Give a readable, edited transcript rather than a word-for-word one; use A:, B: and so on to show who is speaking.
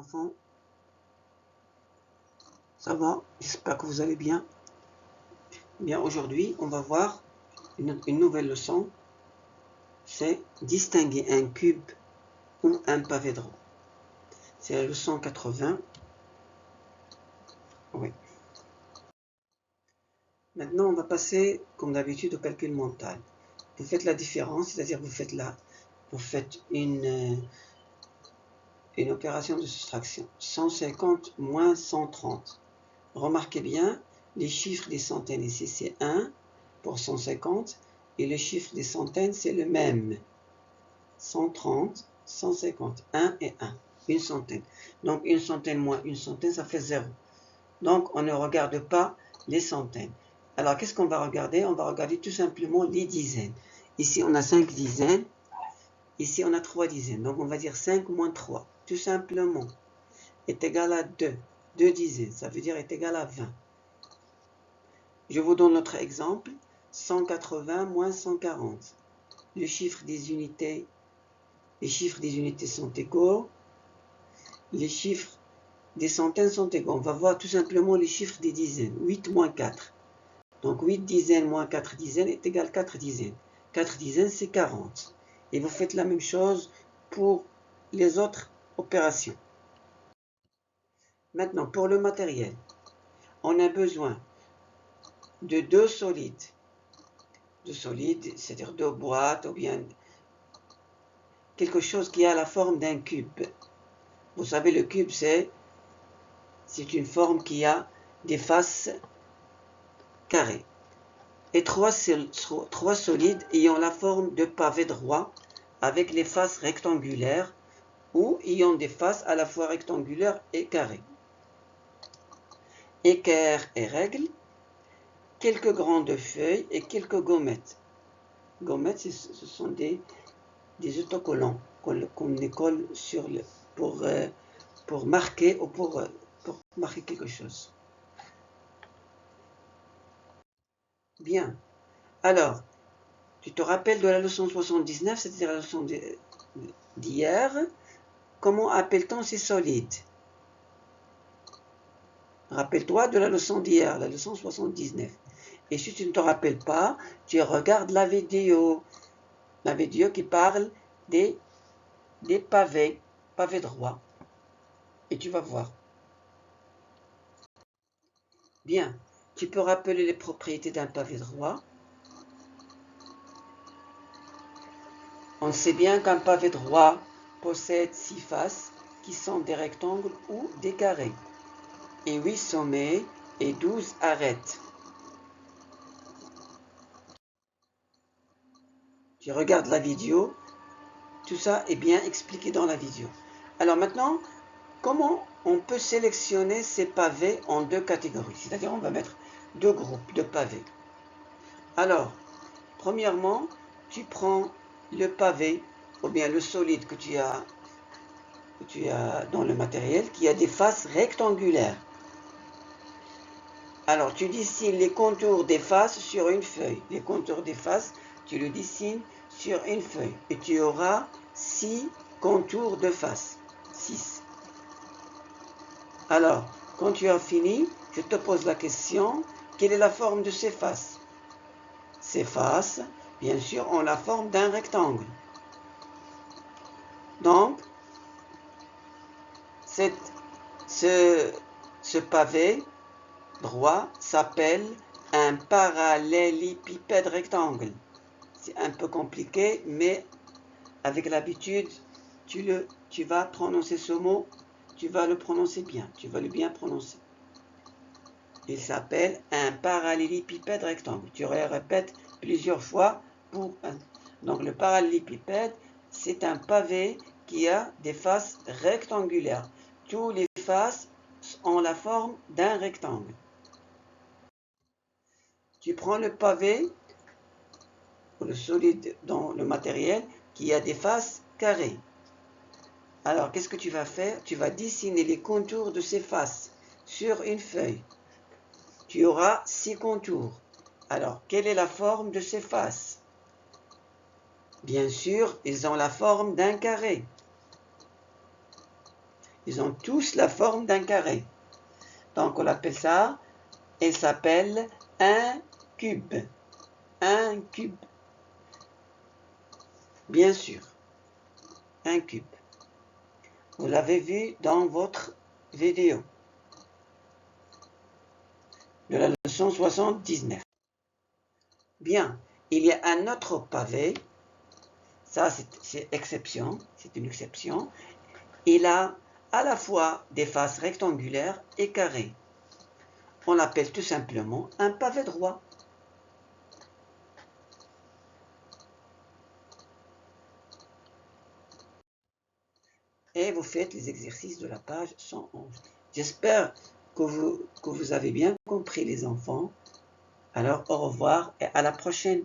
A: enfants? Ça va? J'espère que vous allez bien. Bien, aujourd'hui, on va voir une nouvelle leçon. C'est distinguer un cube ou un pavé droit. C'est la leçon 80. Oui. Maintenant, on va passer, comme d'habitude, au calcul mental. Vous faites la différence, c'est-à-dire vous faites une opération de soustraction. 150 moins 130. Remarquez bien, les chiffres des centaines ici, c'est 1 pour 150, et le chiffre des centaines, c'est le même. 130, 150, 1 et 1, une centaine. Donc, une centaine moins une centaine, ça fait 0. Donc, on ne regarde pas les centaines. Alors, qu'est-ce qu'on va regarder? On va regarder tout simplement les dizaines. Ici, on a 5 dizaines. Ici, on a 3 dizaines. Donc, on va dire 5 moins 3, tout simplement, est égal à 2. 2 dizaines, ça veut dire est égal à 20. Je vous donne notre exemple. 180 moins 140. Les chiffres des unités sont égaux. Les chiffres des centaines sont égaux. On va voir tout simplement les chiffres des dizaines. 8 moins 4. Donc 8 dizaines moins 4 dizaines est égal à 4 dizaines. 4 dizaines, c'est 40. Et vous faites la même chose pour les autres opérations. Maintenant, pour le matériel, on a besoin de deux solides. Deux solides, c'est-à-dire deux boîtes ou bien quelque chose qui a la forme d'un cube. Vous savez, le cube, c'est une forme qui a des faces carrées. Et trois solides ayant la forme de pavé droit avec les faces rectangulaires ou ayant des faces à la fois rectangulaires et carrées. Équerre et règle, quelques grandes feuilles et quelques gommettes. Gommettes, ce sont des autocollants qu'on colle sur pour marquer ou pour marquer quelque chose. Bien. Alors, tu te rappelles de la leçon 79, c'est-à-dire la leçon d'hier. Comment appelle-t-on ces solides? Rappelle-toi de la leçon d'hier, la leçon 79. Et si tu ne te rappelles pas, tu regardes la vidéo qui parle des pavés droits. Et tu vas voir. Bien, tu peux rappeler les propriétés d'un pavé droit. On sait bien qu'un pavé droit possède 6 faces qui sont des rectangles ou des carrés, et 8 sommets et 12 arêtes. Tu regardes la vidéo, tout ça est bien expliqué dans la vidéo. Alors maintenant, comment on peut sélectionner ces pavés en deux catégories? C'est-à-dire on va mettre deux groupes de pavés. Alors, premièrement, tu prends le pavé, ou bien le solide que tu as dans le matériel, qui a des faces rectangulaires. Alors, tu dessines les contours des faces sur une feuille. Les contours des faces, tu le dessines sur une feuille. Et tu auras 6 contours de faces. 6. Alors, quand tu as fini, je te pose la question, quelle est la forme de ces faces? Ces faces, bien sûr, ont la forme d'un rectangle. Donc, ce pavé droit s'appelle un parallélépipède rectangle. C'est un peu compliqué, mais avec l'habitude, tu vas prononcer ce mot, tu vas le prononcer bien, tu vas le bien prononcer. Il s'appelle un parallélépipède rectangle. Tu le répètes plusieurs fois Donc le parallélépipède, c'est un pavé qui a des faces rectangulaires. Toutes les faces ont la forme d'un rectangle. Tu prends le pavé, ou le solide dans le matériel, qui a des faces carrées. Alors, qu'est-ce que tu vas faire? Tu vas dessiner les contours de ces faces sur une feuille. Tu auras 6 contours. Alors, quelle est la forme de ces faces? Bien sûr, ils ont la forme d'un carré. Ils ont tous la forme d'un carré. Donc on appelle ça, il s'appelle un cube. Un cube. Bien sûr, un cube. Vous l'avez vu dans votre vidéo de la leçon 79. Bien, il y a un autre pavé. Ça, c'est exception, c'est une exception. Il a à la fois des faces rectangulaires et carrées. On l'appelle tout simplement un pavé droit. Et vous faites les exercices de la page 111. J'espère que vous avez bien compris les enfants. Alors au revoir et à la prochaine.